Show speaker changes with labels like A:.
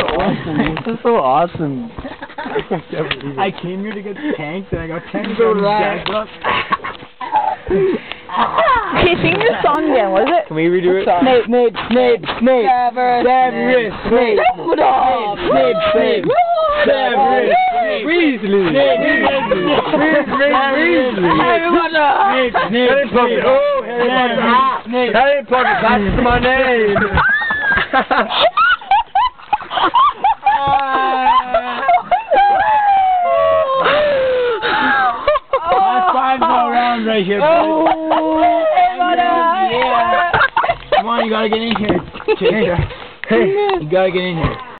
A: awesome. This is so awesome.
B: I came here to get tanked, and I got tanked so jacked up.
C: Okay, sing this song again. What is it?
A: Can we redo it?
C: Snape, Snape, Snape, Snape. Severus Snape. Dumbledore. Snape, Snape. Severus Snape.
A: Weasley.
C: Harry Potter.
A: Harry Potter. Oh, Harry Potter. Harry Potter. That's my name.
B: High five all around right here, boys. Yeah. Come on, you gotta get in here. Hey, you gotta get in here.